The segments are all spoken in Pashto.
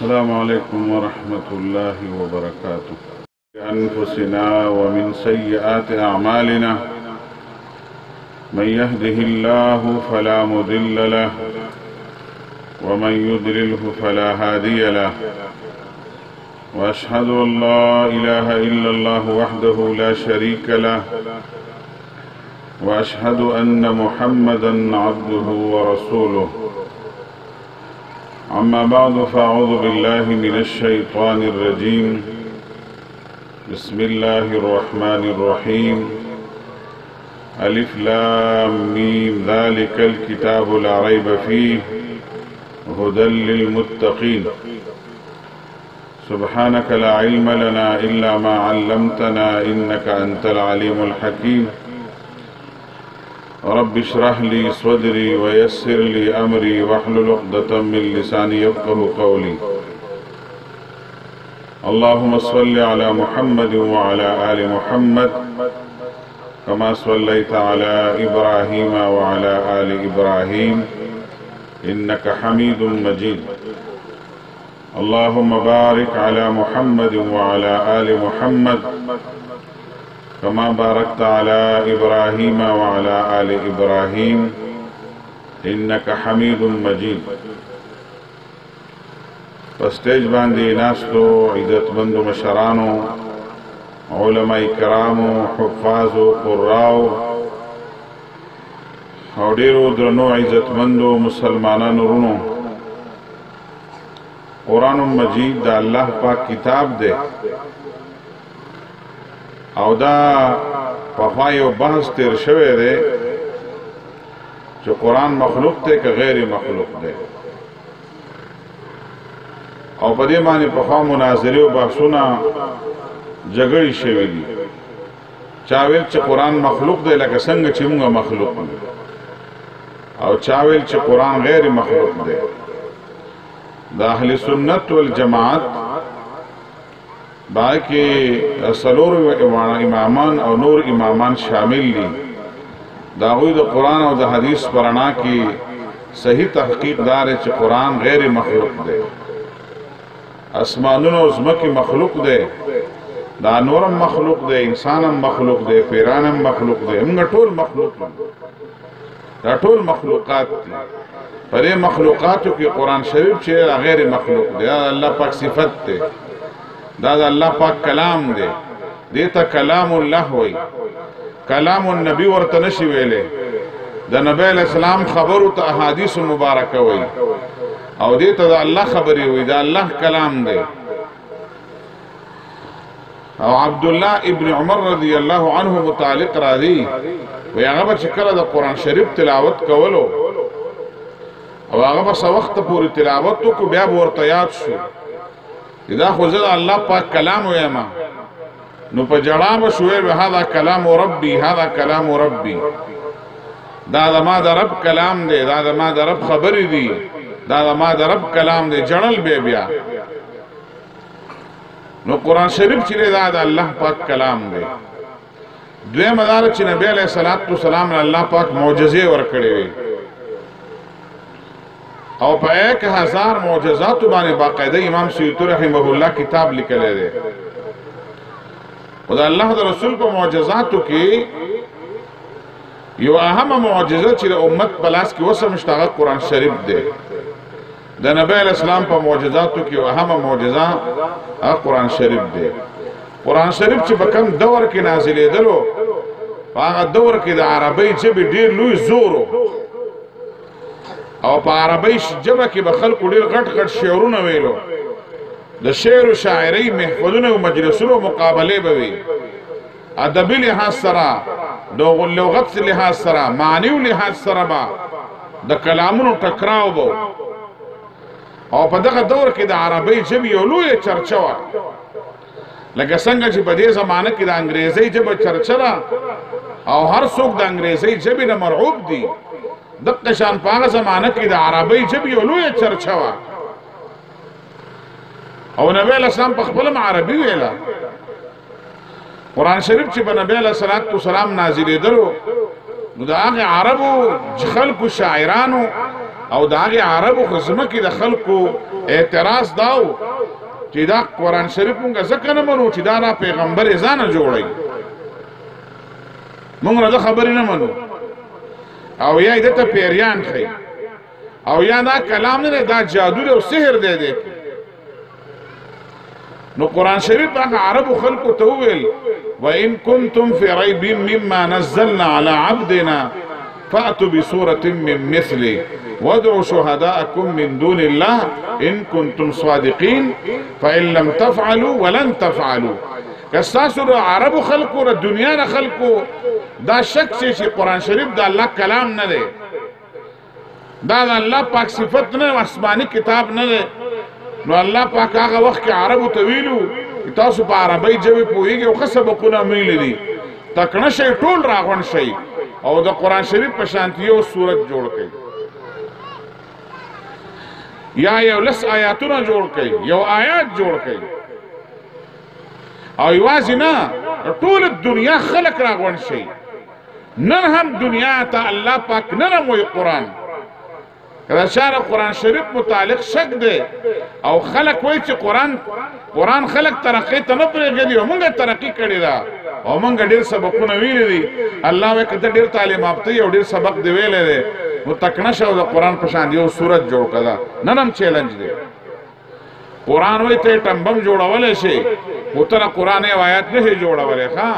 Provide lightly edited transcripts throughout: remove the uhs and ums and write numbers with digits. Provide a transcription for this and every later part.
السلام عليكم ورحمة الله وبركاته. أنفسنا ومن سيئات أعمالنا من يهده الله فلا مضل له ومن يضلله فلا هادي له، وأشهد أن لا إله إلا الله وحده لا شريك له، وأشهد أن محمدا عبده ورسوله. أما بعد فأعوذ بالله من الشيطان الرجيم. بسم الله الرحمن الرحيم. ألف لام ميم ذلك الكتاب لا ريب فيه هدى للمتقين. سبحانك لا علم لنا إلا ما علمتنا إنك أنت العليم الحكيم. رب اشرح لي صدري ويسر لي أمري واحلل عقدة من لساني يفقهوا قولي. اللهم صل على محمد وعلى آل محمد كما صليت على إبراهيم وعلى آل إبراهيم إنك حميد مجيد. اللهم بارك على محمد وعلى آل محمد كما باركت على إبراهيم وعلى آل إبراهيم إنك حميد مجيد. فاستيج باندي ناستو عزت بندو مشرانو علماء کرامو حفاظو قراو او ډیرو درنو عزت مندو مسلمانانو رونو، قرآن مجید دا اللہ پاک کتاب دے او دا پخوای او بحث تیر شوه دے جو قرآن مخلوق دے کہ غیر مخلوق دے، او پدې باندې پخوا مناظرې او بحثونه جګړې شوې دي. چا ویل چې قرآن مخلوق دی لکه څنګه چې موږ مخلوق دي، او چا ویل چې قرآن غیر مخلوق دی. د اهل سنت والجماعت باقي سلور امامان او نور امامان شامل دي. دا غوی د قرآن او د حدیث پرانا کی صحیح تحقیق دار چې قرآن غیر مخلوق دی. اسمانونو زمکی مخلوق دی، دا نورم مخلوق دی، انسانم مخلوق دی، پیرانم مخلوق دی، موږ ټول مخلوق دا ټول مخلوقات دي. پرې مخلوقاتو کې قرآن شریف چې غیر مخلوق دی، دا الله پاک صفت دی، دا الله پاک کلام دی، دیتا کلام الله وی. کلام النبی ورته نشي ویلې، د نبی علیہ السلام خبرو ته احادیث مبارکه وی، او دیتا دا الله خبری وی، دا الله کلام دی. او عبدالله ابن عمر رضی الله عنه متعلق راضی وی هغه چې کله د قرآن شریف تلاوت کولو او هغه بس وخت پورې تلاوت کو بیا ورته یاد شو دا خو زه الله پاک کلام ویما، نو په جړا به شوې هذا کلام ربي، هذا کلام ربي، دا ما د رب کلام دی، دا ما د رب خبرې دي، دا ما د رب کلام دی. جړل به بیا نو قرآن شریف چې دا د الله پاک کلام دی. دویم دا چې نبی علیہ الصلوۃ والسلام الله پاک معجزې ورکړې وي، او په 1000 معجزات باندې باقاعده امام سیوطی رحمه الله کتاب لیکلی دی. او دا الله د رسول په معجزاتو کې یو اهم معجزه چې د امت په لاس کې وسه مشتغل قرآن شریف دی. د نبی علیہ السلام په معجزاتو کې یو اهم معجزه قرآن شریف دی. قرآن شریف چې په کوم دور کې نازلېدلو په هغه دور کې د عربی ژبې ډېر لوی زور او په عربی ژبه کې به خلکو ډېر غټ غټ شعرونه ویلو، د شعر و شاعرۍ محفلونه او مجلسونو مقابلې به وي، ادبي لحاظ سره، د لغت لحاظ سره، معنی لحاظ سره به د کلامونو ټکراو به. او په دغه دور کې د عربی ژبې یو لویه چرچه وه، لکه څنګه چې په دې زمانه کې د انګریزۍ ژبه چرچه ده او هر څوک د انګریزۍ ژبې نه مرعوب دي، دغه شان په هغه زمانه کې د عربی ژبې یو لویه چرچه وه. او نبی علیہ السلام په خپل عربي ویله. قرآن شریف چې په نبی علیہ السلام نازلېدلو نو د هغه عربو خلکو شاعرانو او د هغه عربو خزمه کې د خلکو اعتراض داو چې دا قرآن شریف مونږ ځکه نه منو چې دا پیغمبر یې ځانه جوړوي، مونږ دا خبرې نه منو، او یا دې ته پیریان ښیي، او یا دا کلام نه دی، دا جادو دی او سحر دی. نو قرآن شریف هغه عربو خلکو ته وویل وَإِن كُنتُمْ فِي رَيْبٍ مِّمَّا نَزَّلْنَا عَلَى عَبْدِنَا فَأْتُوا بِسُورَةٍ مِّن مِّثْلِهِ وَادْعُوا شُهَدَاءَكُم مِّن دُونِ اللَّهِ إِن كُنتُمْ صَادِقِينَ فَإِن لَّمْ تَفْعَلُوا وَلَن تَفْعَلُوا. کستاسو د عربو خلکو د دنیا د خلکو دا شک چې قرآن شریف د الله کلام نه دی، دا د الله پاک صفت نه، آسماني کتاب نه دی، نو الله پاک هغه وخت کې عربو ته ویلو تاسو په عربی ژبې پوهیږئ او ښه سبقونه ویلي دي، تکړه شئ، ټول راغونډ شئ او د قرآن شریف په شانتي یو صورت جوړ کړئ، یا یو لس آیاتونه جوړ کړئ، یو آیات جوړ کړئ، او یوازې نه ټول دنیا خلق راغونډ شئ. نن هم دنیا ته الله پاک نن هم وایي قرآن کله چا قرآن شریف متعلق شک دی او خلق وایي چې قرآن خلق ترقی ته نه پرېږدي او مونږ ترقي کړې ده او مونږ ډېر سبقونه ویلي دي. الله وایي که ته ډېر تعلیم یافته یې او ډېر سبق دې ویلی دی نو تکړه شه او د قرآن په شان یو صورت جوړ کړه. نن هم چیلنج دی. قرآن وایي ته یې ټمبم جوړولی شي خو ته قرآن یو آیات نه شي جوړولی ښه،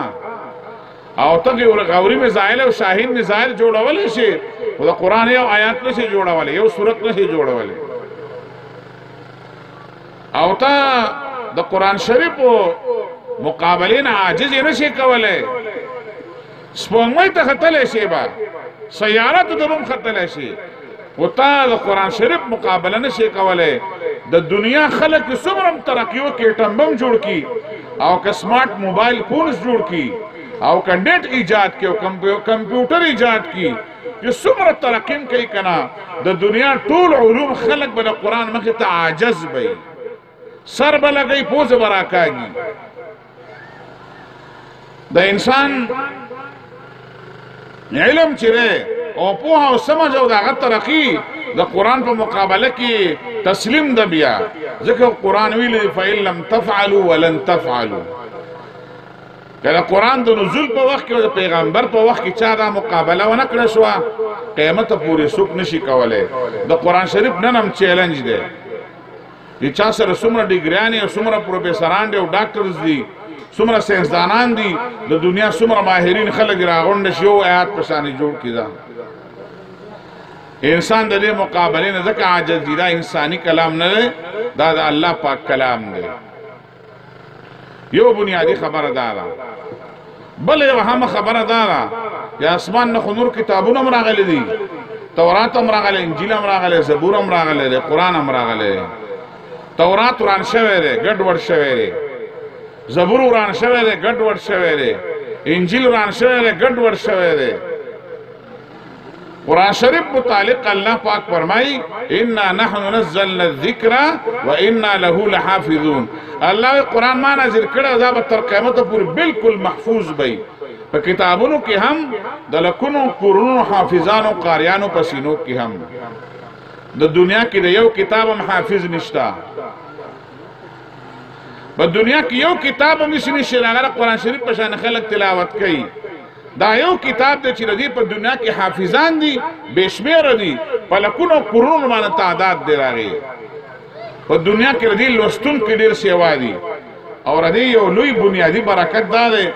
او ته غوري میزایل او شاهین میزایل جوړولی شي خو د قرآن یو آیات نه شي جوړولی، یو صورت نه شي جوړولی، او ته د قرآن شریفو مقابلې نه عاجز یې نه شي کولی. سپوږمۍ ته ختلی شي به، سیاراتو ته به هم ختلی شي، خو ته د قرآن شریف مقابله نه شي کولی. د دنیا خلک څومره هم ترقي وکړي، ټمبم جوړ کړي او که سمارټ موبایل فونز جوړ کړي او که نیټ ایجاد کړي او کمپیوټر ایجاد کړي چې څومره ترقي کوي که نه، د دنیا ټول علوم خلک به د قرآن مخې ته عاجز به وي، سر به لګوي، پوزه به راکاږي. د انسان علم چې دی او پوهه او سمج او د هغه ترقي د قرآن په مقابله کې تسلیم ده بیا، ځکه قرآن ویلی دی فإن لم تفعلوا ولن تفعلوا. که د قرآن د نزول په وخت کې او د پیغمبر په وخت کې چا دا مقابله ونه کړه شوه قیامت پورې څوک نشي کولی. د قرآن شریف نن هم چیلنج دی چې چا سره څومره ډیګریانې او څومره پروفیسران دي او ډاکټرز دي، څومره ساینسدانان دي، د دنیا څومره ماهرین خلک راغونډ شي یو آیات په شانې جوړ کړي. دا انسان د دې مقابلې نه ځکه عاجز دی، دا انساني کلام نه دی، دا د الله پاک کلام دی. یو بنیادی خبره دا ده. بل یو هم خبره دا ده چې اسمان نه خو نور کتابونه هم راغلي دي، تورات هم راغلی، انجیل هم راغلی، زبور هم راغلی دی، قرآن هم راغلی دی. تورات وران شوی دی، ګډوډ شوی دی، زبور وران شوی دی، ګډوډ شوی دی، انجیل وران شوی دی، ګډوډ شوی دی. قرآن شریف متعلق اللہ پاک فرمائی انا نحن نزلنا الذکر و انا له لحافظون. اللہ قرآن ما نازل کړه دا به تر قیامت پورې بالکل محفوظ بی. په کتابونو کې هم د لکونو قرونو حافظانو قاریانو پسینو کې هم. د دنیا کې د یو کتاب هم حافظ نشتا، په دنیا کې یو کتاب هم نشي هغه قرآن شریف په شان خلک تلاوت کوي. دا یو کتاب دی چې د دې په دنیا کې حافظان دي بې شمېره دي، په لکونو قرونو باندې تعداد دی راغی. په دنیا کې د دې لوستونکي ډېر سیوا دي او د دې یو لوی بنیادي برکت دا دی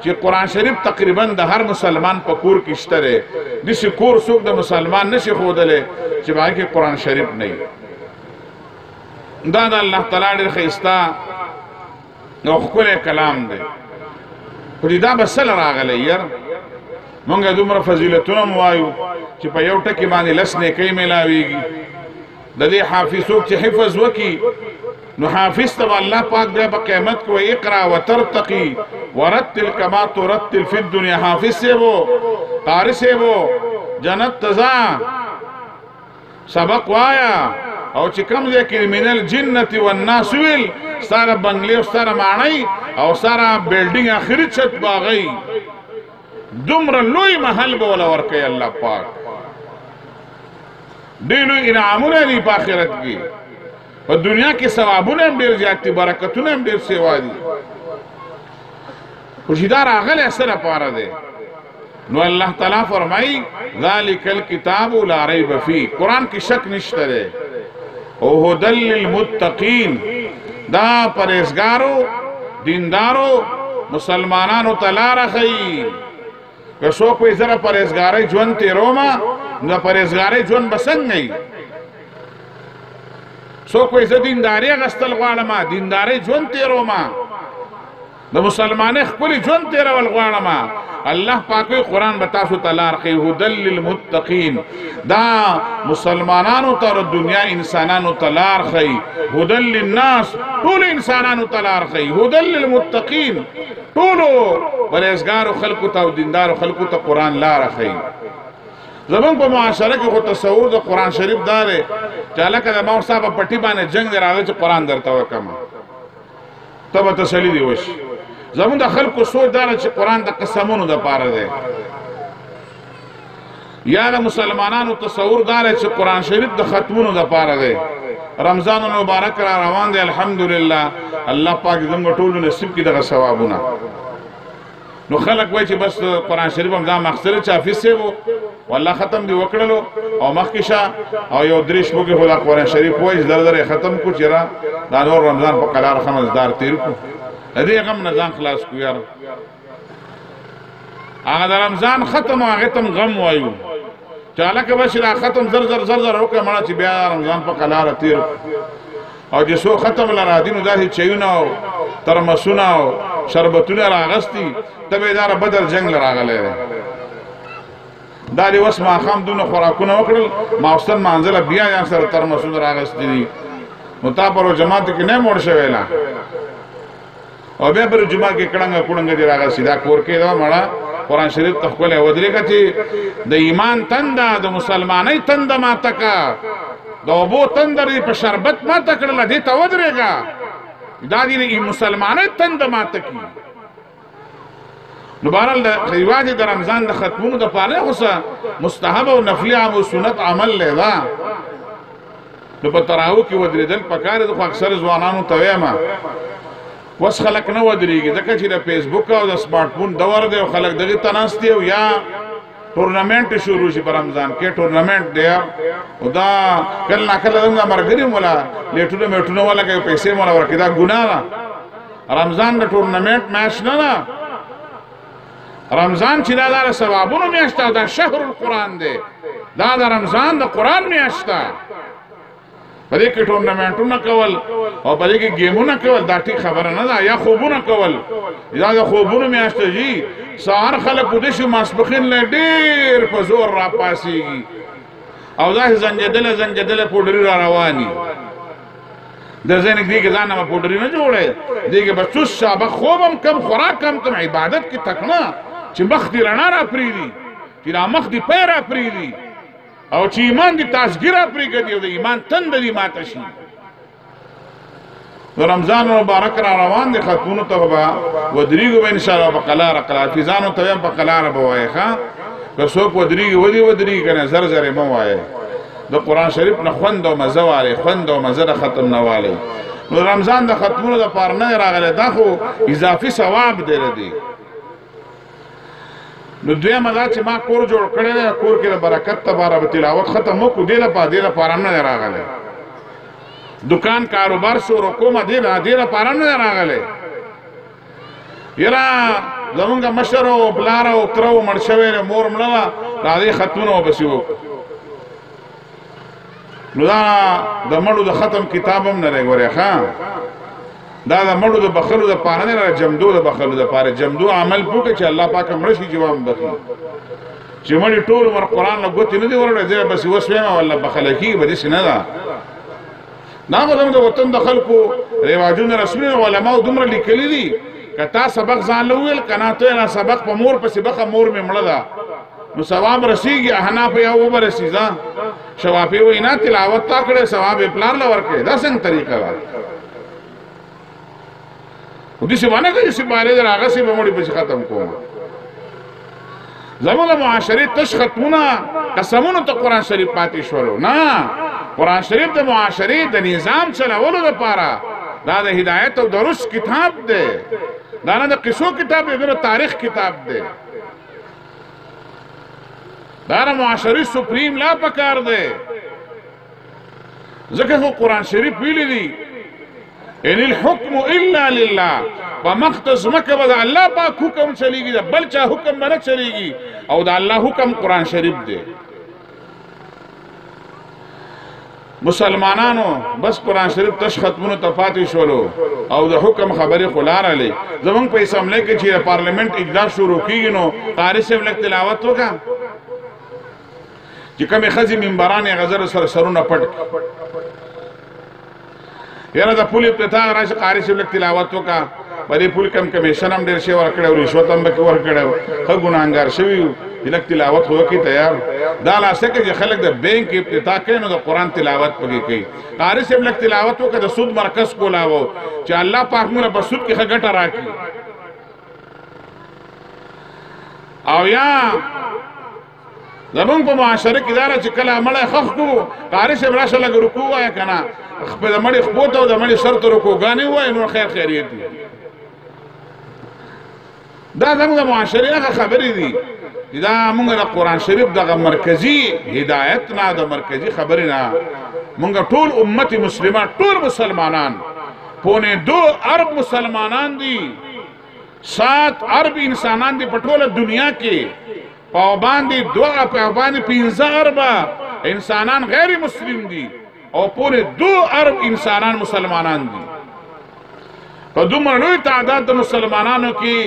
چې قرآن شریف تقریبا د هر مسلمان په کور کې شته دی. داسې کور څوک د مسلمان نشي ښودلی چې په هغې کې قرآن شریف نه وي. دا د الله تعالی ډېر ښایسته او ښکلی کلام دی. خو دا به څه له راغلی یر مونږ دومره فضیلتونه م وایو چې په یو ټکي باندې لس نیکۍ میلاویږي. د دې حافظ څوک چې حفظ وکړي نو حافظ ته به الله پاک بیا په قیامت کې وایي اقرا وترتقي ورتل کما ترتل فی الدنیا. حافظ صاحبو قاری صاحبو جنت ته ځه سبق وایا او چې کوم ځای کې من الجنة والناس ویل ساره بنګلې او ساره ماڼۍ او ساره بلډینګ آخري چت باغی دومره لوی محل به وله ورکوي الله پاک. ډېر لوی انعامونه دي په آخرت کې په دنیا کې ثوابونه هم ډېر زیات دي برکتونه هم ډېر سیوا دي خو چې دا راغلی څه لپاره دی نو الله تعالی فرمایي ذلک الکتاب لا ریب فیه قرآن کې شک نشته دی او هدی للمتقین دا پرهیزګارو دیندارو مسلمانانو ته لاره ښیي که څوک وایي زه د پرهیزګارۍ ژوند تېرومه نو د پرهیزګارۍ ژوند به څنګه وي څوک وایي زه دینداري اخیستل غواړم دیندارۍ ژوند تېرومه د مسلمانۍ ښکلي ژوند تېرول غواړم الله پاک وایي قرآن به تاسو ته لار ښیي هدی للمتقین دا مسلمانانو ته د دنیا انسانانو ته لار ښیي هدی للناس ټولو انسانانو ته لار ښیي هدی للمتقین ټولو پرهیزګارو خلکو ته او دیندارو خلکو ته قرآن لاره ښیي زمونږ په معاشره کې خو تصور د قرآن شریف دا دی چې هلکه د ما ستا په پټي باندې جنګ دی راځه چې قرآن درته وکړم ته به تسلي دې وشي زمونږ د خلکو سوچ دا ده چې قرآن د قسمونو دپاره دی یا د مسلمانانو تصور دا دی چې قرآن شریف د ختمونو دپاره دی رمضان المبارک را روان دی الحمدلله الله پاک زموږ ټولو نصیب کړي دغه ثوابونه نو خلک وایي چې بس قرآن شریف هم دا مخصره چې حافظ صاحب و والله ختم دې وکړلو او مخکې شه او یو درې شپو کې خو دا قرآن شریف وایي چې در ختم کړو چېرې دا نور رمضان په قلار ښه مزدار تېر کړو د دې غم نه ځان خلاص کړو یاره هغه د رمضان ختم او هغې ته هم غم وایو چې هلکه بس دا ختم زر زر زر زر وکړه مړه چې بیا رمضان په قلاره تېر او چې څو ختم لره دي نو داسې چایونه او ترمسونه او شربتونه راغستي ته به دا بدر جنګ له راغلی دی دا دې اوس ماښام دونه خوراکونه وکړل ماوستن مانځله بیا یان سره ترمسونه راغستي دي نو تا پر جماعت کې نه موړ شوی لا او بیا پر جمعه کې کړنګ کړنګ دي راغستي دا کور کې دا مړه قرآن شریف ته ښکلی ودرېږه چې د ایمان تنده د مسلمانۍ تنده ماته که د اوبو تندر دې په شربت ماته کړله دې ته ودرېږه دا دې مسلمانۍ تنده ماته کړي نو بهرحال یوازې د رمضان د ختمونو دپاره خو څه مستحب او نفلي او سنت عمل دی دا نو په تراویح کې ودرېدل پکار دي خو اکثر ځوانانو ته وایم اوس خلک نه ودرېږي ځکه چې د فیسبوک او د سمارټ فون دور دی او خلک دغې ته ناست دي او یا ټورنمنټ شروع شي په رمضان کې ټورنمنټ دی او دا کله ناکله زموږ ملګري مولا لیټونه میټونه والا کوي پیسې مولا ورکوي دا ګناه ده رمضان د ټورنمنټ میچ نه ده رمضان چې دا د ثوابونو میاشت ده دا شهر القرآن دی دا د رمضان د قرآن میاشت ده په دې کې ټورنمنټونه کول او په دې کې ګیمونه کول دا ټیک خبره نه ده یا خوبونه کول دا د خوبونو میاشت ده جي سهار خلک وده شي ماسپښین له ډېر په زور راپاڅېږي او داسې زنجېدله زنجېدله پوډري را رواني د ځای نږدې کې ځان نه به پوډري نه جوړی دې کې به چوس شه به خوب هم کم خوراک هم کم عبادت کې تکړه چې مخ دې رڼا را پرېږدي چې دا مخ دې پی را پرېږدي او چې ایمان دې تازګي را پرېږدي او د ایمان تنده دې ماته شي د رمضان مبارک را روان دي ختمونو ته به ودرېږو به انشاءالله په قلاره حافظانو ته هم په قلاره به وایې ښه که څوک ودرېږي ودرېږي که نه زر زر یې مه وایې د قرآن شریف نه خوند او مزه والئ خوند او مزه د ختم نه والئ نو رمضان د ختمونو دپاره نه راغلی دا خو اضافي ثواب دی ردي نو دویمه دا چې ما کور جوړ کړی دی کور کې د برکت دپاره به تلاوت ختم وکړو دې لپاره نه دی راغلی دکان کاروبار شروع کومه دې لپاره نه دی راغلی یاره زمونږ مشر او پلار او تره و مړ شوی دی مور مړه وه راځئ ختمونه وپسې وکړو نو دا د مړو د ختم کتاب هم نه دی ګورې ښه دا د مړو د بخلو دپاره نه دی جمدو د بخلو دپاره جمدو عمل پوکړه چې الله پاک مړه شي جواب بخي چې مړي ټول عمر قرآن له ګوتې نه دي وروړی زه بس اوس وایم والله بخله کېږي به داسې نه ده دا خو زموږ د وطن د خلکو رواجونه رسمونه علماو دومره لیکلي دي که تا سبق ځان له وویل که نه ته نه سبق په مور پسې بخه مور مې مړه ده نو ثواب رسیږي احناف یا وبه رسي ځه شوافي وایي نه تلاوت تا کړی ثواب یې پلار له ورکړې دا څنګه طریقه ده خو داسې ونه کوي چې بارې در هغسې به مړي پسې ختم کوم زموږ د معاشرې تش ختمونه قسمونو ته قرآن شریف پاتې شولو نه قرآن شریف د معاشرې د نظام چلولو دپاره دا د هدایت او درست کتاب دی، دا نه د قصو کتاب دی، دا د تاریخ کتاب دی، دا د معاشرې سپریم لا پکار دی. ځکه خو قرآن شریف ویلی دی ان الحکم الا لله، په مخ د ځمکه به د الله پاک حکم چلیږي، د بل چا حکم به نه چلیږي، او د الله حکم قرآن شریف دی. مسلمانانو بس قرآن شریف تش ختمونو ته پاتې شولو او د حکم خبرې خو لارلې. زمونږ په اسمبلی کې چې پارلیمنت اجلاس شروع کېږي نو قاري صاحب لږ تلاوت وکړه چې کومې ښځې منبران یې غزل سره سرونه پټ یاره د پول افتتاح راشي قاري صاحب لږ تلاوت وکړه. په دې پول کم کمیشن هم ډېر شی ورکړی او رشوت هم پکې ورکړی و، ښه ګناهګار شوي وو چې لږ تلاوت خو وکړي تیار. دا لاسه کې چې خلک د بینک افتتاح کوي نو د قرآن تلاوت پکې کوي. قاري صاحب لږ تلاوت وکړه د سود مرکز کولاوه چې الله پاک موږ په سود کې ښه ګټه راکړي. او یا زمونږ په معاشره کې دا چې کله مړی ښخ کړو قاري صاحب راشه لږ رکوع وایه که نه، د مړي خپو ته او د مړي سر ته رکوګانې ووایه نو خیر خیریت وي. دا زموږ د معاشرې هغه خبرې دي چې دا مونږ د قرآن شریف دغه مرکزي هدایت نه، د مرکزي خبرې نه مونږ ټول امت مسلمان، ټول مسلمانان، پونے 2 ارب مسلمانان دي، 7 ارب انسانان دي په ټوله دنیا کې، په باندې 15 اربه انسانان غیر مسلم دي او پورے 2 ارب انسانان مسلمانان دي. په دومره لوی تعداد د مسلمانانو کې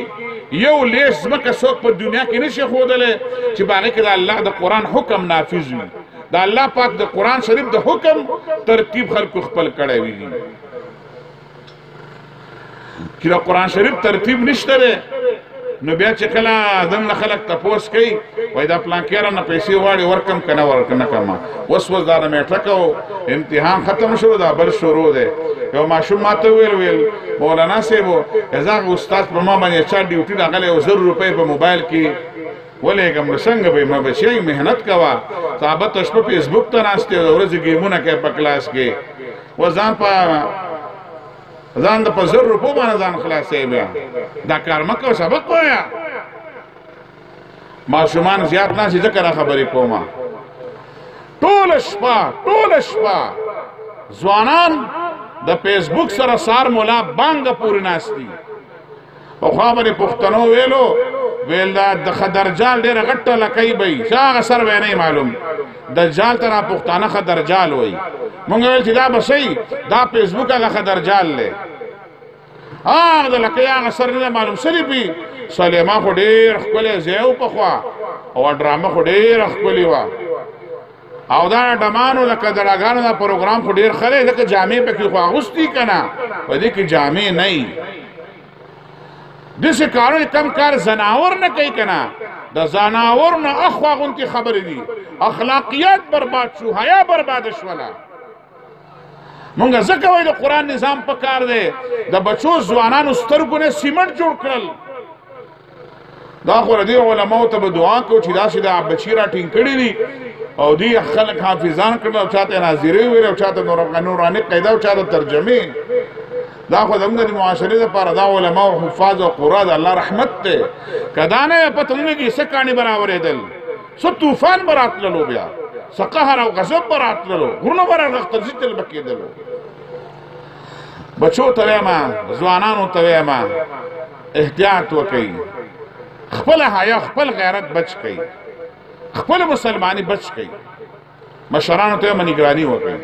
یو لیش ځمکه څوک په دنیا کې نشي ښودلی چې په هغې کې د الله د قرآن حکم نافظ وي، د الله پاک د قرآن شریف د حکم ترتیب خلکو خپل کړی وي. چې د قرآن شریف ترتیب نشته دی نو بیا چې کله زموږ خلک تپوس کوي وایي دا پلانکي رانه پیسې غواړي ورکم که نه ورکم نه کړم. اوس دا د میټرک او امتحان ختم شو، دا بل شروع دی. یو ماشوم ما ته ویل مولانا صاحب زه هغه استاد په ما باندې چا ډیوټي راغلی او 1000 روپۍ په موبایل کې ولېږم نو څنګه به ما بچی محنت کوه صحابت شپه فیسبوک ته ناست دی د ورځې ګیمونه کوي په کلاس کې و ځان د په 1000 روپو باندې ځان خلاصوي. بیا دا کار مه کوه، سبق وایه. ماشومان زیات ناست دي ځکه را خبرې کومه. ټوله شپه ځوانان د فیسبوک سره سار مولا بانګه پورې ناست دي. پخوا به د پښتنو ویل دا د خدرجال ډېره غټه لکۍ به وي، چې هغه سر به یې نه معلوم، دجال ته را پښتانه خدرجال وایي. مونږ ویل چې دا به صحیح، دا فیسبوک هغه خدرجال دی، هغه د لکۍ هغه سر نه معلوم. سلیپي سلیما خو ډېر ښکلی ځای و پخوا او ډرامه خو ډېره ښکلې وه او دا ډمانو لکه دړاګانو دا پروګرام خو ډېر ښه دی ځکه جامې پکې خو اغوستي که نه، په دې کې جامې نه وي. داسې کارونه کم کار زناور نه کوي که نه، د زناور نه اخوا غوندې خبرې دي. اخلاقیات برباد شو، حیا برباده شوله. مونږ ځکه وایي د قرآن نظام په کار دی د بچو ځوانانو سترګو نه سیمنټ جوړ کړل. دا خو د دې علماو ته به دعا کوو چې داسې د بچي را ټینګ کړي دي او دې خلک حافظان کړل او چاته ناظرې ویل او چاته نوراني قاعده او چاته ترجمې. دا خو زموږ د معاشرې دپاره دا علما او حفاظ او قرا د الله رحمت دی. که دا نه یې پته نه لګي څه کاڼي به راورېدل، څه طوفان به راتللو، بیا څه قهر او غضب به راتللو، غرونه به راغښتل به کېدلو. بچو ته وایم، ځوانانو ته وایم احتیاط وکئ، خپل حیا خپل غیرت بچ کئ، خپل مسلمانی بچ کئ، مشرانو ته نگرانی وکئ.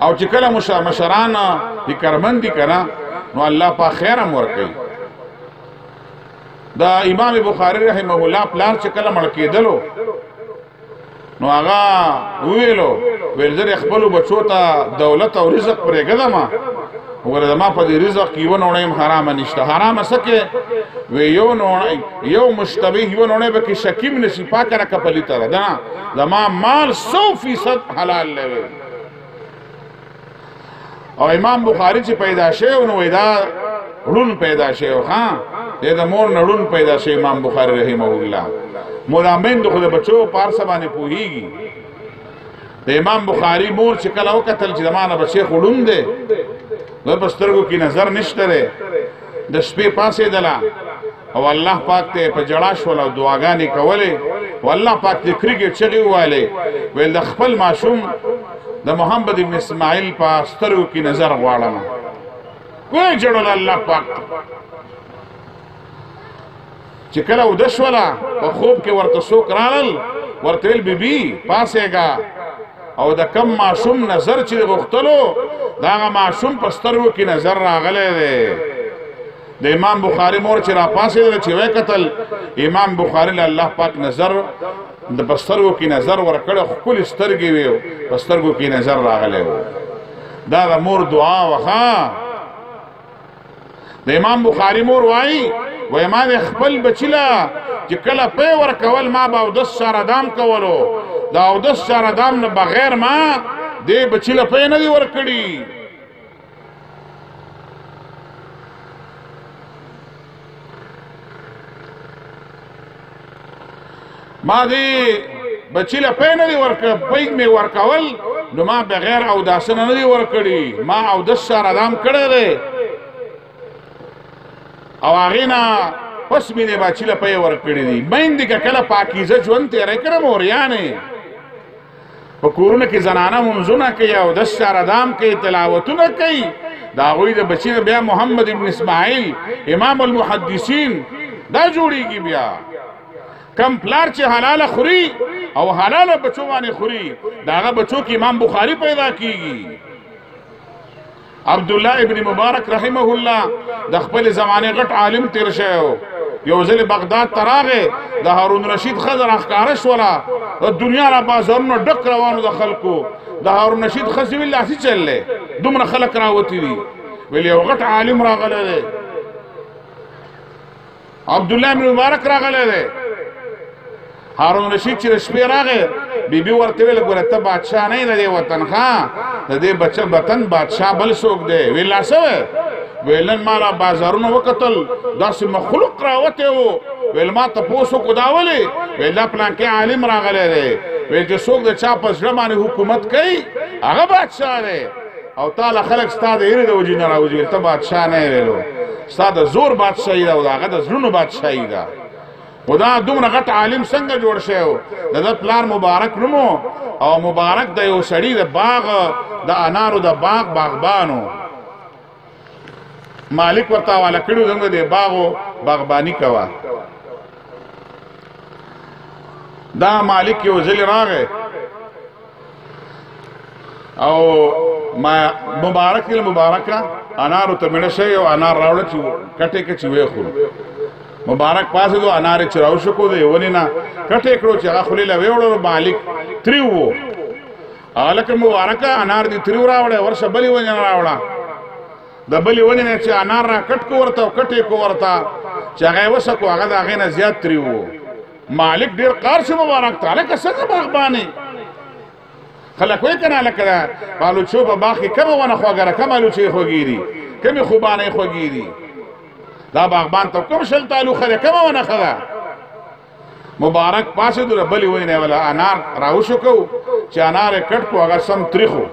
او چې کله مشران فکرمند دي که نه نو الله پاک خیر هم ورکوي. دا امام بخاري رحمه الله پلار چې کله مړ کېدلو نو هغه ویل زه خپلو بچو ته دولت او رزق پرېږدم، وګوره زما په دې رزق کې یوه نوڼۍ هم حرامه نشته. حرامه څه کې وی یو مشتبه یوه نوڼۍ به کې شکیم نشي، پاکه راکه پلیته ده. نه، زما مال 100% حلال دی. او امام بخاری چې پیدا شوی نو وایي دا ړون پیدا شوی، ها د مور نه ړون پیدا شوی امام بخاری رحمه الله. مولا میندو خو د بچو په هر څه باندې پوهېږي، د امام بخاری مور چې کله وکتل چې زمانه بچی خړوم دی نو په سترګو کې نظر نشته دی د شپې پاسې دلا او الله پاک ته په جړا شول او دعاګانې کولې والله پاک دې کریږي چغې واله ویل د خپل معصوم د محمد ابن اسماعیل په سترګو کې نظر غواړم وای جړل الله پاک چې کله ودشولا په خوب کې ورته څوک رالل ورته ویل بیبي پاسېګا او د کم معصوم نظر چې غوښتلو دا معصوم په سترګو کې نظر راغلی دی د امام بخاری مور چې را پاسې چې وې قتل امام بخاری له الله پاک نظر د بسترګو کې نظر ورکړ خپل سترګې وي بسترګو کې نظر راغلی دا د مور دعا وخا د امام بخاری مور وای وای ما د خپل بچلا چې کله په ور کول ما به او د سردام کولو دا او د سردام نه بغیر ما دې بچلا په نه دی ور کړی ما دې بچلا په نه دی ورک پېګ می ورکول نو ما بغیر او داسنه نه دی ور کړی ما او د سردام کړی دی او هغه پس مینه بچیله په ور کړی دي باندې کله پاکیزه ژوند تیرې کړم اوریانه په کورونه کې زنانه منځونه کوي او د شردام کې تلاوتونه کوي دا غوی د بچی بیا محمد ابن اسماعیل امام المحدثین دا جوړیږي بیا کم پلار چې حلاله خوري او حلاله بچو باندې خوري داغه بچو کې امام بخاری پیدا کیږي عبد الله ابن مبارک رحمه الله د خپل زمانه غټ عالم تیر شوی یو ځل بغداد تراغه د هارون رشید خضر اخکارش ولا د دنیا را بازارونو ډک روانو د خلکو د هارون رشید خزی الله سي چلله دومره خلک راوتی دي ویل یو غټ عالم راغله دی عبد الله ابن مبارک راغله دی هارون رشید چې شپې راغه بیبي ورته ویل ګوره ته بادشاہ نه دی وطن ها د دې بچا وطن بادشاہ بل څوک دی ویل اسه ویلن مالا بازارونو وکتل داسې مخلوق راوته وو ویل ما ته پوسو کو داولې ویل دا پلان کې عالم راغلی دی ویل چې څوک د چا په زړه باندې حکومت کوي هغه بادشاہ دی او تعالی خلق ستا د هیرې د وجې نه راوځي ته بادشاہ نه ویلو ستا د زور بادشاهي ده او د هغه د زړونو بادشاهي ده خدا دومره غټ عالم څنګه جوړ شوی د ده پلار مبارک نومو او مبارک د یو سړي د باغ د انارو د باغ باغبانو مالک ورته والا کړو څنګه دی باغو باغبانی کوا دا مالک یو ځل راغی او ما مبارک المبارکه انار ته مړ شي او انار راوړل چې کټه کې چوي خو مبارک پاسه دو انار چراو شو دی ونی نه کټه کړو چې هغه خلیل ویوړو مالک تریو الکه مبارکه انار دی تریو راوړل ورشه بلی ونی راوړل د بلی ونی نه چې انار را کټ کو ورته او کټې کو ورته چې هغه وسکو هغه د هغه نه زیات تریو مالک ډیر قار شو مبارک تعالی که څنګه باغبانی خلک وای کنه لکه قالو چې په باغ کې کوم ونه خوګره کوملو چې خوګيري کوم خوبانه خوګيري دا باغبان ته کوم شل تعلق خره کوم ونه خره مبارک پاسه د بلی ونی نه ولا انار راوشو کو چې انار کټ کو هغه سم تریخو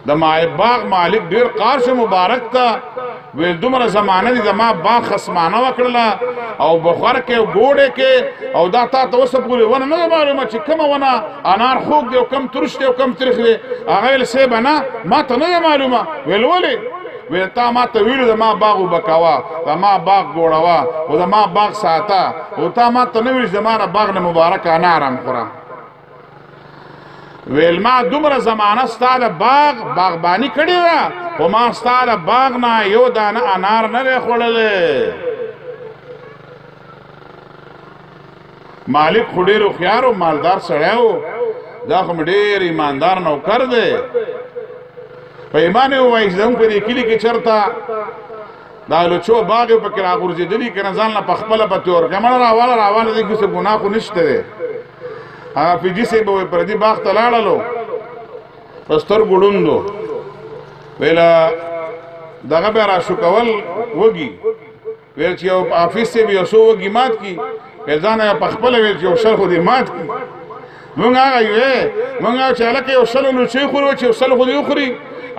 د ما باغ مالک ډیر قار شو مبارک تا ویل دومره زمانه دي زما باغ خصمانه وکړه او بخار کې ګوړه کې او دا تا ته وسه پورې ونه نه معلومه چې کوم ونه انار خوګ دی او کم ترش دی او کم تریخ دی هغه له سه بنا ما ته نه معلومه ویل ولې ویل تا ما ته ویل د ما باغ وبکوا د ما باغ ګوړوا او د ما باغ ساته او تا ما ته نه ویل زمانه باغ نه مبارک انار هم خورا ویل ما دومره زمانه ستاده باغ باغبانی کړی را او ما ستاده باغ نه یو دانه انار نه خوړلې مالک خو ډېر هوښیار او مالدار سړی و دا خو ډېر ایماندار نوکر دی په ایمان یې ووایي چې زموږ په دې کلي کې چېرته دا لوچو باغ یې پکې راغورځېدلي که نه ځان له پخپله په تور کړه مړه راواله دی کې څه ګناه خو نشته دی هغه فیجي صاحب به پردي باغ ته لاړلو په سترګو ړوندو ویله دغه بیا راشو کول وږي ویل چې یو آفیس صاحب یو څو وږي مات کړي ویل ځان یې پخپله ویل چې یو شل خو دې مات کړي مونږ هغه یو مونږ چې الکه یو سل نو چې خورو چې سل خو دی خوري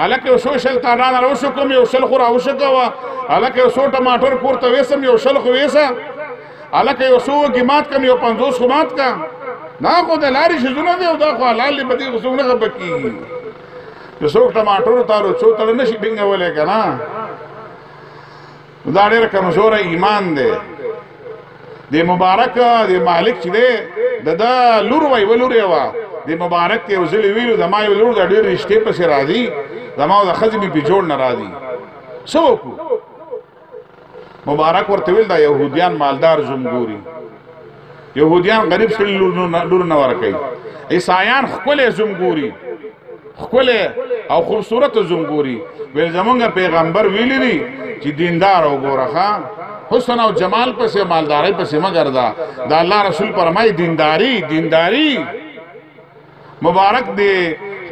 الکه یو سل تاران راوښو کوم یو سل خو راوښو کا الکه یو سو ټماټر کوړته وېسم یو سل خو وېسا الکه یو سو ګمات کم یو 50 خو مات کا نا خو د لاري شزونه دی او دا خو حلال دی بدی غسونه غبکی یو سو ټماټر تارو چو تل نشي ډینګولې کنه دا ډېر کمزور ایمان دی دی مبارک دی مالک چې دی دا لور وای ولور یوا دی مبارک یو ځل ویلو د ما یو لور د ډېر رښتې پسې راځي زما د خځې په جوړ نه راځي څه وکړو مبارک ورته ویل دا يهوديان مالدار زمګوري يهوديان غریب سړي لور نه ورکوي عیسایان خپل زمګوري خپل او خوبصورت زمګوري ویل زمونږ پیغمبر ویلی دی چې دیندار وګورخه حسن او جمال پسې مالداري پسې مگر دا الله رسول فرمایي دینداری مبارک دی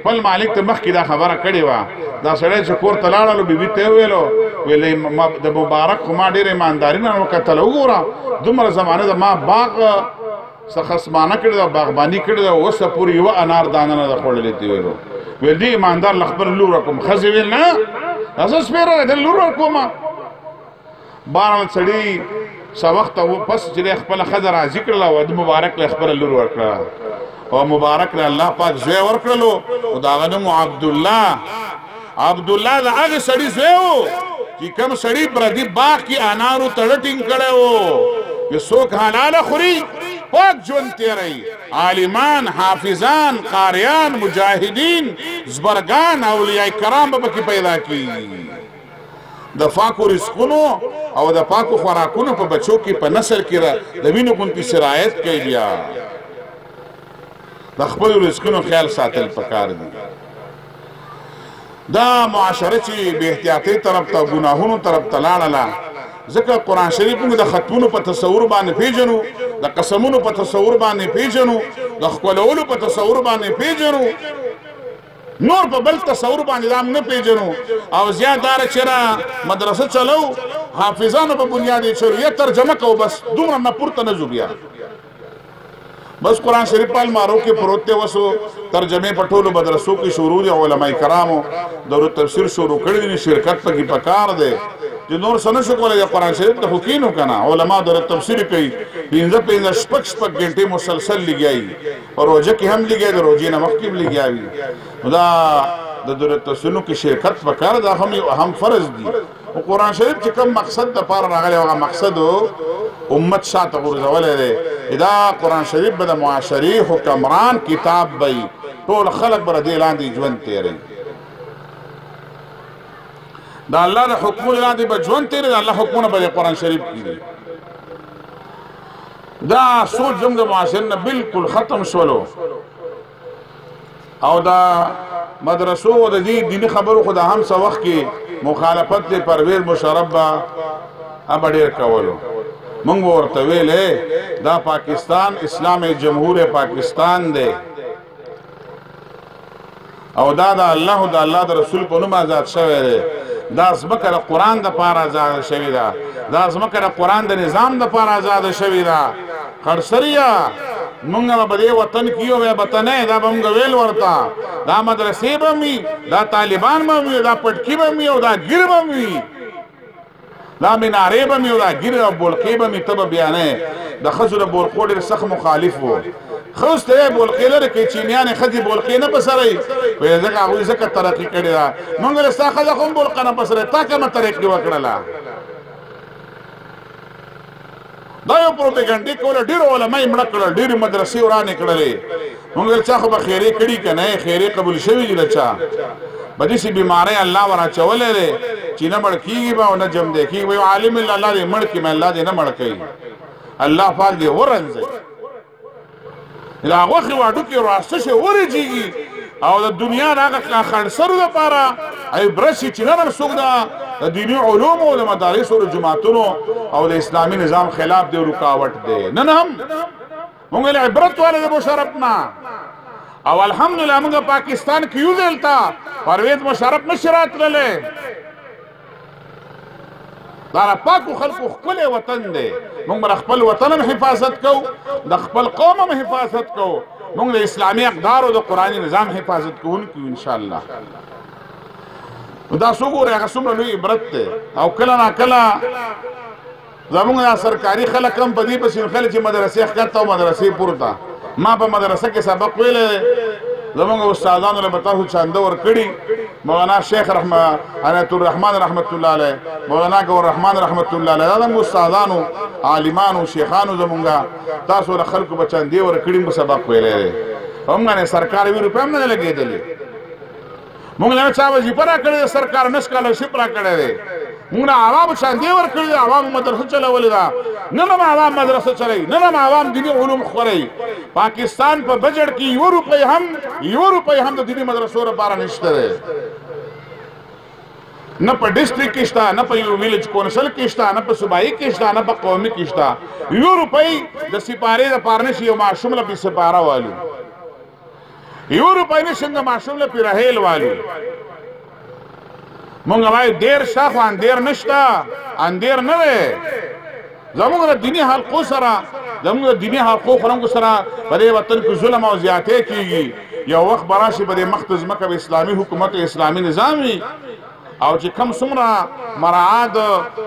خپل مالک ته مخکې دا خبره کړې وه دا سړی چې کور ته لاړلو بیبي ته ویلو ویلې د مبارک خو ما ډېره ایمانداري نه وکتله وګوره دومره زمانه د ما باغ څه خصمانه کړې ده باغباني کړې ده اوسه پورې یوه انار دانه نه ده خوړلې ته ویلو ویل دې ایماندار له خپل لور ورکوم ښځې ویل نه دا زه سپېره ده لور ورکومه بارل سړي څه وخت پس چې خپله ښځه راضي کړله او د مبارک له خپله لور ورکړه او مبارک له الله پاک زوی ورکړلو او د هغه نوم عبدالله د هغه سړي زوی و چې کوم سړي پردي باغ کې انارو تړه ټینګ کړی و چې څوک حلاله خوري پاک ژوند تېروي عالمان حافظان قاریان مجاهدین زبرګان اولیاء کرام به پکې پیدا کېږي د پاکو رزقونو او د پاکو خوراکونو په بچو کې په نسل کې د وینو غوندې سرایت کوي بیا د خپل رزقونو خیال ساتل پکار دي دا معاشره چې بې احتیاطۍ طرف ته ګناهونو طرف ته لاړله ځکه قرآن شریف موږ د ختمونو په تصور باندې پیژنو د قسمونو په تصور باندې پیژنو د ښکلولو په تصور باندې پیژنو نور په بل تصور باندې دا نه پیژنو او زیات داره چې مدرسه چلو حافظانو په بنیاد شریعت ترجمه کو بس دومره نه پورته نه ځو بیا بس قرآن شریف په المارو کې پروت دی وسو ترجمه په ټولو مدرسو کې شروع دي علماء کرامو دورو تفسیر شروع کړی دي شرکت پکې پکار دی چې نور څه نشو کولی د قرآن شریف ته خو کینو که نه علما دورو تفسیر کوي پنځه شپږ غنټې مسلسل لګیایي په روژه کې هم لګیایي د روژې نه مخکې هم لګیا وي نو دا د دورو تفسیرونو کې شرکت پکار دا هم فرض دي او قرآن شریف چې کوم مقصد دپاره راغلی هغه مقصد امت شاته غورځولی دی دا قرآن شریف به د معاشري حکمران کتاب به وي ټول خلک به د دې لاندې ژوند تېروي دا الله د حکمونو لاندې به ژوند تېروي د الله حکمونه به د قرآن شریف کې دي دا سوچ زموږ د معاشرې نه بلکل ختم شولو او دا مدرسو او د دې دیني خبرو خو د هم څه وخت کې مخالفت د پرویز مشرف به ډېر کولو مونږ ورته ویلې دا پاکستان اسلام جمهور پاکستان دی او دا د الله او د الله د رسول په نوم آزاد شوی دی دا ځمکه د قرآن دپاره آزاده شوې ده دا ځمکه د قرآن د نظام دپاره آزاده شوې ده خرسریه مونږ به په دې وطن کې یو وطنۍ دا به مونږ ویل ورته دا مدرسې به وي دا طالبان به وي دا پټکي به وي او دا ګیر به وي دا منارې به مې او دا ګیرې او بولقې به مې ته به بیانې د ښځو د بولقو ډېر سخت مخالف و ښځو ته یې بولقې لرې کوي چینیانې ښځې بولقې نه پسروي وایي ځکه هغوی ځکه ترقي کړې ده مونږ ویل ستا ښځه خو هم بولقه نه پسروي تا کومه ترقي وکړله دا یو پروپیګنډې کوله ډېرو علما یې مړه کړل ډېرې مدرسې ورانې کړلې مونږ ویل چا خو به خیرې کړي که نه خیرې قبول شوي دي د چا به داسې بیمارۍ الله ور اچولی دی چې نه مړ کېږي به او نه جمدی کېږي وایي عالم الله دې مړ کړي الله دې نه مړ کوي الله پاک دې ورنځوي د غوښې واډوکې راسته شي ورجېږي او د دنیا د هغه خنډسرو دپاره عبرت شي چې نرم څوک د دیني علومو د مدارسو د جوماتونو او د اسلامي نظام خلاف دی رکاوټ دی نن هم مونږ ویل عبرت والی د مشرف نه او الحمدلله موږ پاکستان کې یو ځل ته پرویز مشرف نشي راتللی دا د پاکو خلکو ښکلی وطن دی موږ به د خپل وطن هم حفاظت کوو د خپل قوم هم حفاظت کوو موږ د اسلامي اقدار او د قرآني نظام حفاظت کوونکي ان شاء الله. دا څوګوره هغه څومره لوی عبرت دی او کله نا کله زموږ دا سرکاري خلک هم په دې پسې خلک چې مدرسې ښکته او مدرسې پورته. ما په مدرسه کې سبق ویلی زموږ استادانو له به تاسو چانده ورکړي. مولانا شیخ عنایت الرحمن رحمت الله علیه، مولانا ګور رحمان رحمت الله علیه، دا زموږ استادانو عالمانو شیخانو زموږ تاسو له خلکو به چندې ورکړي په سبق ویلی دی. همغه سرکار 20 روپۍ هم نه لګېدلې. موږ له چا وظیفه راکړې ده سرکار نه سکالرشپ راکړی دی. موږ نه عوامو چاندې ورکړي دي، عوامو مدرسه چلولې ده. نن هم عوام مدرسه چلوي، نن هم عوام دیني علوم خوري. پاکستان په بجټ کې 1 روپۍ هم د دیني مدرسو لپاره نشته دی. نه په ډسټرکټ کې شته، نه په یو ویلج کونسل کې شته، نه په صوبایي کې شته، نه په قومي کې شته. 1 روپۍ د سپارې دپاره نشي یو ماشوم له پې سپاره والو، 1 روپۍ نشي د ماشوم له پې رحیل والو. مونږ وایو دیر شته خو اندیر نشته، اندیر نه دی. زموږ د دیني حلقو سره، زموږ د دیني حلقو خلکو سره په دې وطن کې ظلم او زیاتې کېږي. یو وخت به راشي په دې مخ ته ځمکه به اسلامي حکومت او اسلامي نظام وي او چې کم څومره مراعات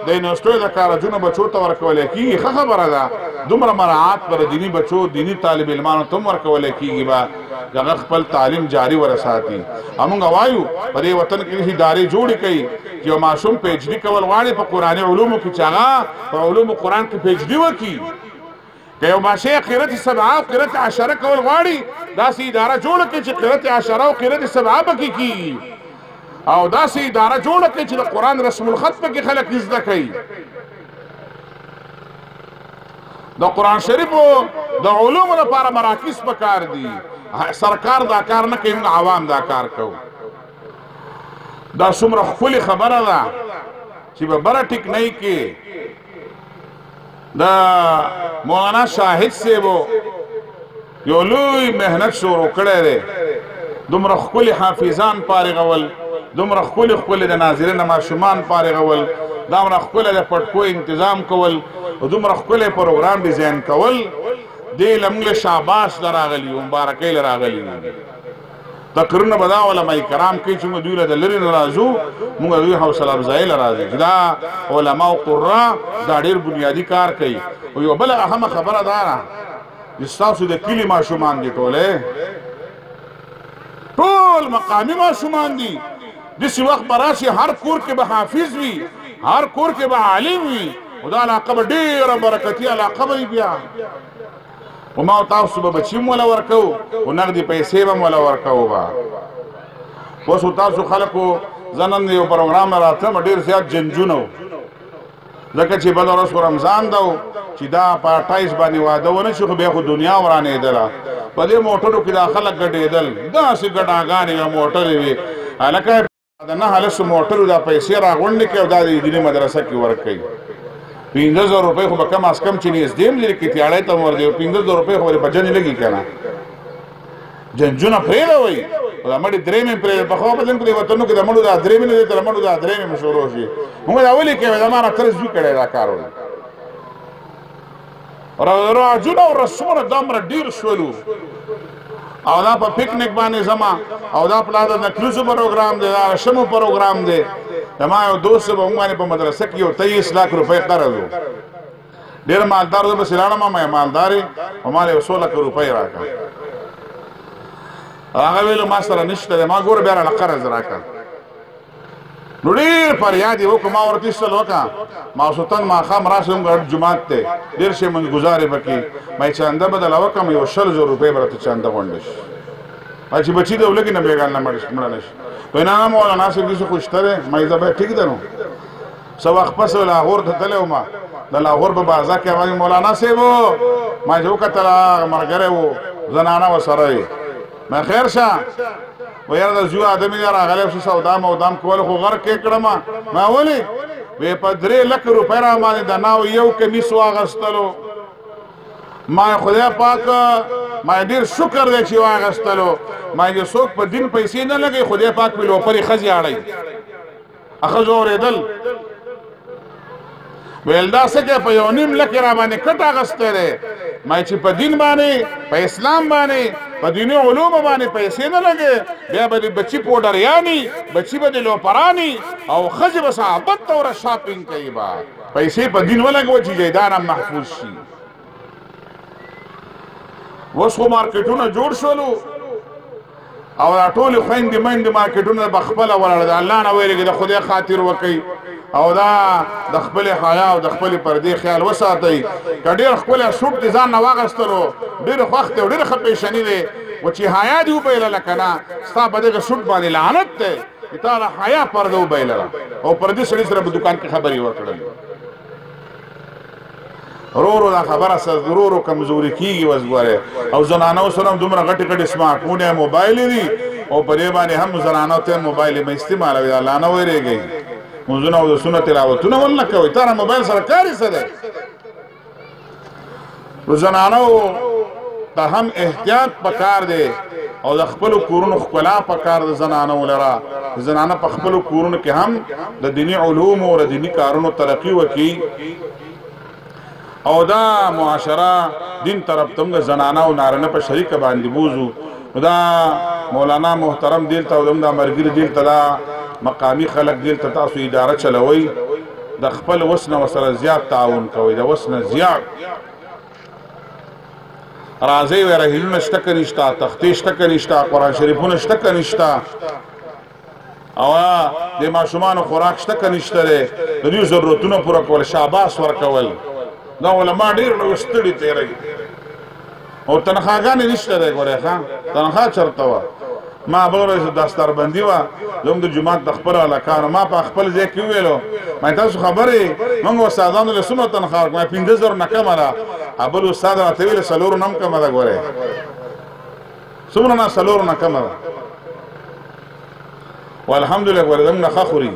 د یونیورسټیو د کالجونو بچو ته ورکولی کېږي ښه خبره ده. دومره مراعات پر دیني بچو دیني طالب علمانو ته هم ورکولی کېږي به چې هغه خپل تعلیم جاري ورساتي. او موږ وایو په دې وطن کې داسې ادارې جوړې کوي چې یو ماشوم پی ایچ ډي کول غواړي په قرآني علومو کې چې هغه په علومو قرآن کې پی ایچ ډي وکړي. که یو ماشی قرأت 7 او قرأت 10 کول غواړي داسې اداره جوړه کړي چې قرأت 10 او قرأت 7 پکې کېږي او داسې اداره جوړه کړي چې د قرآن رسم الخط پکې خلک زده کوي. د قرآن شریفو د علومو لپاره مراکز پکار دي. سرکار دا کار نه کوي، موږ عوام دا کار کوو. دا څومره ښکلې خبره ده چې په بره ټکنۍ کې د مولانا شاهد صاحبو یو لوی محنت شروع کړی دی. دومره ښکلي حافظان فارغول، دومره ښکلي د ناظرینه ماشومان فارغول، دومره ښکلی د پټکو انتظام کول او دومره ښکلی پروګرام ډیزاین کول. دې له موږ له شاباش له راغلي یو، مبارکۍ له راغلي یو. تقریرونه به دا علماء کرام کوي چې موږ دوی له د لرې نه راځو، موږ دوی حوصله افزایي له راځي چې دا علما او قرا دا ډېر بنیادي کار کوي. او یو بله اهمه خبره دا ده چې ستاسو د کلي ماشومان دي ټول مقامي ماشومان دي. داسې وخت به راشي هر کور کې به حافظ وي، هر کور کې به عالم وي او دا علاقه به ډېره برکتي علاقه به وي. بیا و ما تاسو به بچي هم وله ورکوو او نغدې پیسې به هم وله ورکوو. به اوس تاسو خلکو زه نن یو پروګرام نه راتلم ډېر زیات جنجونه و، ځکه چې بله ورځ خو رمضان ده چې دا په 28 باندې واده ونه شي خو بیا خو دنیا ورانېدله. په دې موټرو کې دا خلک ګډېدل، داسې ګډاګانې وې موټرې وې. هلکه د 9 لسو موټرو دا پیسې راغونډې کړي او دا د دیني مدرسه کې ورکوي. 15,000 روپۍ خو به کم از کم چې نږدې هم لري کتیاړی ته هم ورځي. 15,000 روپۍ خو په جنې لګي که نه. جنجونه پرېږدوئ او دا مړې درېمې پرېږدئ. پخوا په ځین په دې وطنو کې د مړو دا درېمې نه دی د مړو دا درېمې مو شروع شي. موږ دا ولې کوي دا ما راتره زوی کړی دا کار وایي. راجونه او رسمونه دومره ډېر شولو او دا په پکنیک باندې ځمه او دا پلا د نکلوزو پروګرام دی، دا رشمو پروګرام دی. زما یو دوست به موږ باندې په مدرسه کې یو 23 लाख روپۍ قرض و. ډېر مالدار زه پسې لاړم، ما مالدار یې او ما له 100 لک روپۍ راکړه. هغه ویلو ما سره نشته دی. ما ګوره بیا راله قرض راکړه. نو ډېر فریاد یې وکړو. ما ورته ایستل وکړه ماخوستن ماښام راشم ګډ جومات دی، ډېر شی منځګزار یې پکې. ما یې چنده بدله وکړم، یو 100,000 روپۍ به راته چنده غونډه شي. چې بچي دی ولګي نه بېګانه مړه نه شي. وایي نه مولانا صاحب داسې خو شته دی. ما یې زه بیا ټیک ده نو څه وخت پس لاهور ته تللی وم. د لاهور په بازار کې وایي مولانا صاحب ما چې وکتل هغه ملګری و زنانه ورسره وي. ما خیر شه و یاره د زیو آدمي دی راغلی شي سودا مودام کول خو غر کې کړم. ما ولې وی په 3 لک روپۍ را باندې د ناو یو کمیس واغستلو. ما خدای پاک ما ډېر شکر دی چې واغستلو. ما چې څوک په دین پیسې نه لګوي خدای پاک پې لوپرې ښځې اړوي. ښځو اورېدل ویل دا څه کوې په 1.5 لک را باندې کټ اغستی دی. ما چې په دین باندې په اسلام باندې په دیني علوم باندې پیسې نه لګي بیا به بچی پوډریانی بچی به لوپرانی او ښځې به صحابت توره شاپینګ کوي با پیسې په دین ولګوه چې جیدان هم محفوظ شي اوس خو مارکیټونه جوړ شولو او دا ټولې خویندې میندې مارکیټونه به خپله ولاړه د الله نه ویرېږي د خدای خاطر وکوي او دا د خپلې حیا او د خپلې پردې خیال وساتئ که ډېر ښکلی سوټ دې ځان نه واخیستلو ډېرې خوښ دی او ډېره ښه پیشني دی و چې حیا دې وبایلله که نه ستا په دغه سوټ باندې لعنت دی چې تا د حیا پرده وبایلله او پردې سړي سره په دوکان کې خبرې وکړلې ورو دا خبره سره ورو کمزوري کیږي اوس ګوره او زنانو سره هم دومره غټې غټې سمارټفونې موبایل دي او په دې باندې هم زنانو ته موبایل مې استعمالوي د الله نه ویرېږئ منځونه او د سنت تلاوتونه ولنه کوئ تا موبایل سره کار یې څه دی نو زنانو ته هم احتیاط پکار دی او د خپلو کورونو ښکلا پکار د زنانو لره زنانه په خپلو کورونو کې هم د دیني علومو او د دیني کارونو ترقي وکړي او دا معاشره دین طرف تم زنانه او نارینه په شریکه باندې بوزو دا مولانا محترم دلته او دا مرګری دلته دا مقامی خلق دلته تاسو اداره چلوي د خپل وسنه وسره زیات تعاون کوي د وسنه زیات راځي ورهیلونه شته کنيشتا تختې شته کنيشتا قران شریفونه شته کنيشتا او د ماشومان خوراک شته کنيشته د دې ضرورتونو پوره کول شاباس ورکول دا علماء ډیر نو ستړي تیری او تنخواګانې نشته دی ګوره ښه تنخوا چرته وه ما بل ورځ دستربندي وه زموږ د جومات د خپلو هلکانو ما په خپل ځای کې وویلو ما تاسو خبرې موږ استادانو له څومره تنخوا ورکوو 50,000 نه کمه ده بل استاد راته ویل 4 نه هم کمه ده ګورې څومره نه 4 نه کمه ده والحمدلله ګورې زموږ نه ښه خوري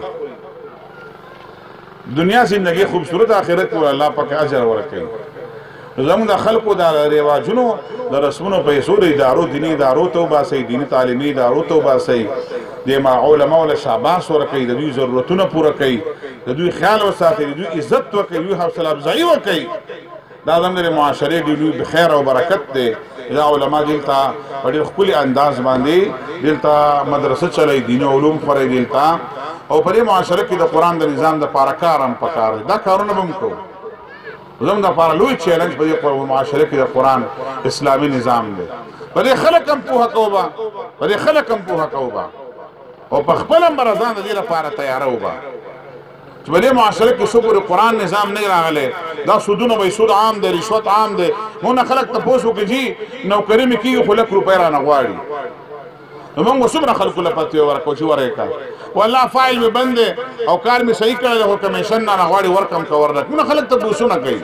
دنیا زندگی خوبصورت آخرت کو الله پاک اجر ورکړي زموږ د خلکو د رواجونو د رسمونو پیسو د ادارو دیني ادارو ته وباسئ دیني تعلیمي ادارو ته وباسئ د علماء له شاباس ورکړي د دوی ضرورتونه پوره کوي د دوی خیال وساتئ د دوی عزت وکړي دوی حوصله افزایي وکړي دا زموږ د معاشرې ډېر لوی خیر او برکت دی دا علما دلته په ډېر ښکلي انداز باندې دلته مدرسه چلوي دیني علوم خورئ دلته او په دې معاشره کې د قرآن د نظام دپاره کار هم پکار دی دا کارونه به هم کوو زموږ دپاره لوی چیلنج په دې معاشره کې د قرآن اسلامي نظام دی په دې خلک هم پوهه کوو به په دې خلک هم پوهه کوو به او په خپل هم به ځان د دې لپاره تیاروو به چې په دې معاشره کې څو پورې قرآن نظام نه راغلی دا سودونه به سود عام دی رشوت عام دی مونږ نه خلک تپوس وکړي جي نوکري مې کېږي خو 1,00,000 روپۍ رانه غواړي نو موږ څومره خلکو له پتې ورکړو چې ورکړه والله فایل مې بند دی او کار مې صحیح کړی دی خو کمیشن نه غواړي ورکم که ورنک مونږ خلک تپوسونه کوي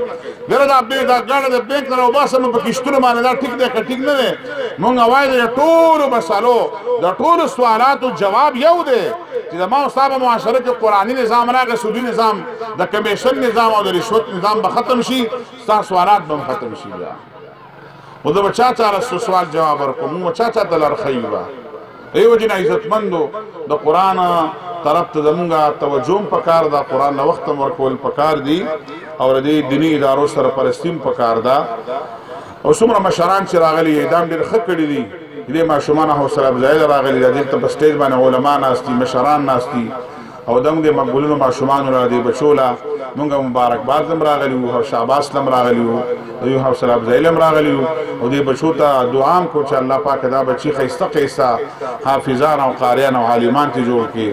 ډېره دا ګاډه د بینک نه راوباسم په کښتونو باندې دا ټیک دی که ټیک نه دی مونږ وایو د ټولو مسالو د ټولو سوالاتو جواب یو دی چې زما او ستا په معاشره کې قرآني نظام راغی سودي نظام د کمیشن نظام او د رشوت نظام به ختم شي ستا سوالات به هم ختم شي بیا خو زه به چا چا سوال جواب ورکړم مونږ به چا چا ته لار ښیو به ایو جنا عزتمندو د قرآن طرف ته زمونږ توجه هم پکار ده قرآن له وخت هم ورکول پکار دي او د دې دیني ادارو سره پرستي هم پکار ده او څومره مشران چې راغلي دا هم ډېر ښه کړي دي دې ماشومانو حوصله افزایي راغلي ده دلته په سټیج باندې علما ناست دي مشران ناست دي او دغه د مقبولینو ماشومانو را دي بچو له مونږ مبارکباد هم راغلي وو او شاباس هم راغلي وو دوی حوصله افزایي هم راغلي وو او دې بچو ته دعا هم کو چې الله پاک دا بچي ښایسته ښایسته حافظان او قاریان او عالمان ته جوړ کړي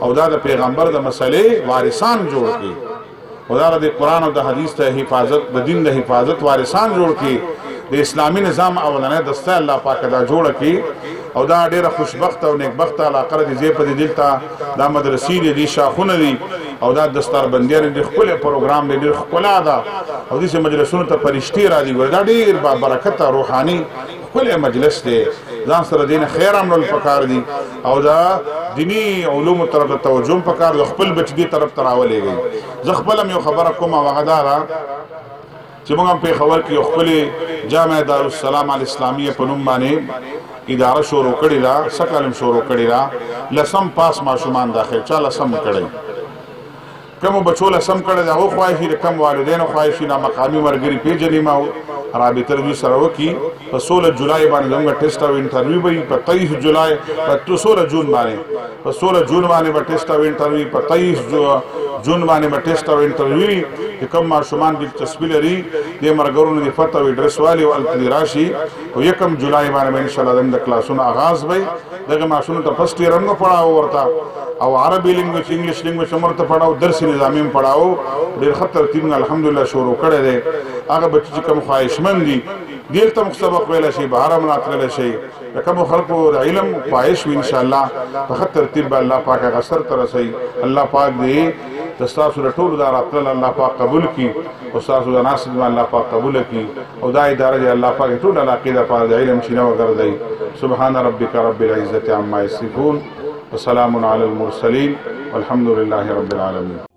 او دا د پیغمبر د مسلې وارثان جوړ کړي او دا د قرآن او د حدیث ته حفاظت د دین د حفاظت وارثان جوړ کړي د اسلامي نظام اولنۍ دسته الله پاک دا جوړه کړي او دا ډېره خوشبخته او نیکبخته علاقه ده ځای په دې دلته دا مدرسې دي دي شاخونه دي او دا دستاربندیانې دي ښکلی پروګرام دی ډېر ښکلا ده او داسې مجلسونو ته فرشتې راځي ګوره دا ډېر بابرکته روحاني ښکلی مجلس دی ځان سره دې نه خیر هم لرل پکار دي او دا دیني علومو طرف ته توجه هم پکار د خپل بچ دې طرف ته راولېږئ زه خپله هم یو خبره کوم او هغه دا ده چې موږ هم پېښور کې یو ښکلې جامع دارالسلام الاسلامیه په نوم باندې اداره شروع کړې ده سکل هم شروع کړې ده 10 پاس ماشومان داخل چا 10 کړی کوم بچول سم کړه دا هو خواهشي کم والدین خواهشي نا مقامی مرګري پیجنې ما رابطه دوی سره وکي په 16 جولای باندې زموږ ټیسټ او انټرویو وي په 23 جولای په 16 جون باندې په 16 جون باندې په ټیسټ او انټرویو په 23 جون باندې په ټیسټ او انټرویو کوم ماشومان دلچسپي لري د مرګورونو د فتح او اډرس والی او التراشي او 1 جولای باندې ان شاء الله د کلاسونو آغاز وي دغه ماشومان ته فرست ایئر موږ پڑھاو ورته او عربي لینګویج انګلیش لینګویج مرته پڑھاو درس نظامی پڑھاو ډېر خطر تیم الحمدلله شروع کړی دی هغه بچی چې کوم خواهشمند دي ډېر تم سبق ویل شي بهر مناتل شي کوم خلکو علم خواهش ان شاء الله په خطر ترتیب الله پاک غسر تر سي الله پاک دې تاسو ټول دار خپل الله پاک قبول کړي او تاسو د ناس الله پاک قبول کړي او دا اداره الله پاک ټول علاقه د علم شنو وګرځي سبحان ربك رب العزه عما يصفون وسلام على المرسلين والحمد لله رب العالمين.